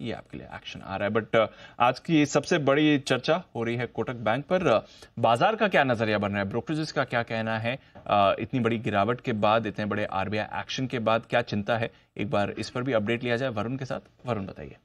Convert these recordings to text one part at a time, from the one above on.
ये आपके लिए एक्शन आ रहा है। बट आज की सबसे बड़ी चर्चा हो रही है कोटक बैंक पर। बाजार का क्या नजरिया बन रहा है, ब्रोकरेजेस का क्या कहना है? इतनी बड़ी गिरावट के बाद, इतने बड़े आरबीआई एक्शन के बाद क्या चिंता है? एक बार इस पर भी अपडेट लिया जाए वरुण के साथ। वरुण बताइए।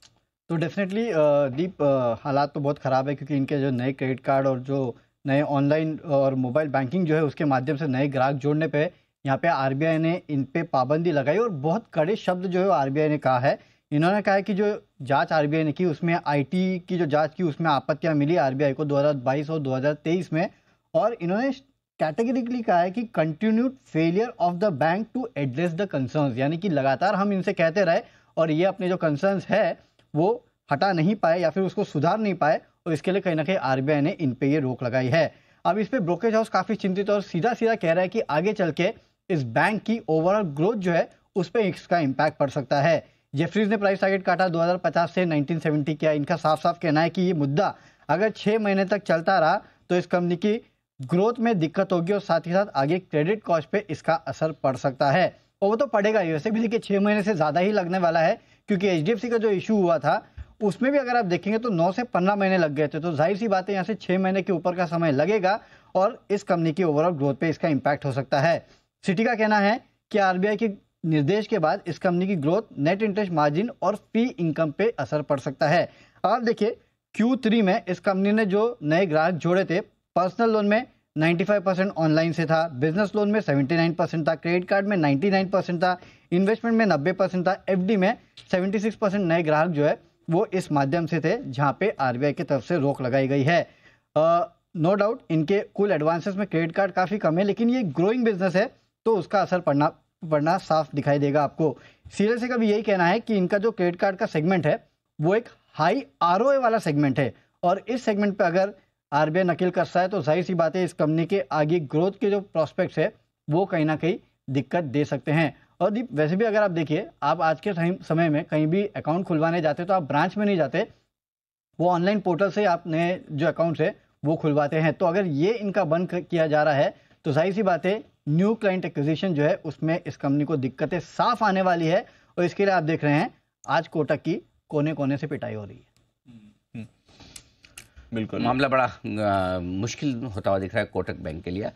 तो डेफिनेटली दीप, हालात तो बहुत ख़राब है क्योंकि इनके जो नए क्रेडिट कार्ड और जो नए ऑनलाइन और मोबाइल बैंकिंग जो है उसके माध्यम से नए ग्राहक जोड़ने पे यहाँ पे आरबीआई ने इन पे पाबंदी लगाई और बहुत कड़े शब्द जो है आरबीआई ने कहा है। इन्होंने कहा है कि जो जांच आरबीआई ने की उसमें आईटी की जो जांच की उसमें आपत्तियां मिली आरबीआई को 2022 और 2023 में, और इन्होंने कैटेगरिकली कहा है कि continued failure of the bank to address the concerns, यानी कि लगातार हम इनसे कहते रहे और ये अपने जो कंसर्न्स है वो हटा नहीं पाए या फिर उसको सुधार नहीं पाए, और इसके लिए कहीं ना कहीं आरबीआई ने इन पे ये रोक लगाई है। अब इस पे ब्रोकरेज हाउस काफी चिंतित और सीधा सीधा कह रहा है कि आगे चल के इस बैंक की ओवरऑल ग्रोथ जो है उस पर इसका इम्पैक्ट पड़ सकता है। जेफरीज ने प्राइस टारगेट काटा 2050 से 1970 किया। इनका साफ साफ कहना है कि ये मुद्दा अगर 6 महीने तक चलता रहा तो इस कंपनी की ग्रोथ में दिक्कत होगी और साथ ही साथ आगे क्रेडिट कॉस्ट पे इसका असर पड़ सकता है। और वो तो पड़ेगा ही, वैसे भी देखिए 6 महीने से ज़्यादा ही लगने वाला है क्योंकि एचडीएफसी का जो इशू हुआ था उसमें भी अगर आप देखेंगे तो 9 से 15 महीने लग गए थे, तो जाहिर सी बात है यहाँ से 6 महीने के ऊपर का समय लगेगा और इस कंपनी की ओवरऑल ग्रोथ पे इसका इम्पैक्ट हो सकता है। सिटी का कहना है कि आरबीआई के निर्देश के बाद इस कंपनी की ग्रोथ, नेट इंटरेस्ट मार्जिन और फी इनकम पे असर पड़ सकता है। अब आप देखिए Q3 में इस कंपनी ने जो नए ग्राहक जोड़े थे, पर्सनल लोन में 95% ऑनलाइन से था, बिजनेस लोन में 79% था, क्रेडिट कार्ड में 99% था, इन्वेस्टमेंट में 90% था, एफडी में 76% नए ग्राहक जो है वो इस माध्यम से थे जहां पे आरबीआई की तरफ से रोक लगाई गई है। नो डाउट इनके कुल एडवांसेस में क्रेडिट कार्ड काफ़ी कम है, लेकिन ये ग्रोइंग बिजनेस है तो उसका असर पड़ना साफ दिखाई देगा आपको। सीरियसली का भी यही कहना है कि इनका जो क्रेडिट कार्ड का सेगमेंट है वो एक हाई आरओए वाला सेगमेंट है और इस सेगमेंट पे अगर आरबीआई नकेल कसता है तो जाहिर सी बात है इस कंपनी के आगे ग्रोथ के जो प्रोस्पेक्ट्स है वो कहीं ना कहीं दिक्कत दे सकते हैं। और दीप, वैसे भी अगर आप देखिए, आप आज के समय में कहीं भी अकाउंट खुलवाने जाते तो आप ब्रांच में नहीं जाते, वो ऑनलाइन पोर्टल से आप नए जो अकाउंट्स है वो खुलवाते हैं। तो अगर ये इनका बंद किया जा रहा है तो जाहिर सी बात है न्यू क्लाइंट एक्विजिशन जो है उसमें इस कंपनी को दिक्कतें साफ आने वाली है और इसके लिए आप देख रहे हैं आज कोटक की कोने कोने से पिटाई हो रही है। बिल्कुल मामला बड़ा मुश्किल होता हुआ दिख रहा है कोटक बैंक के लिए।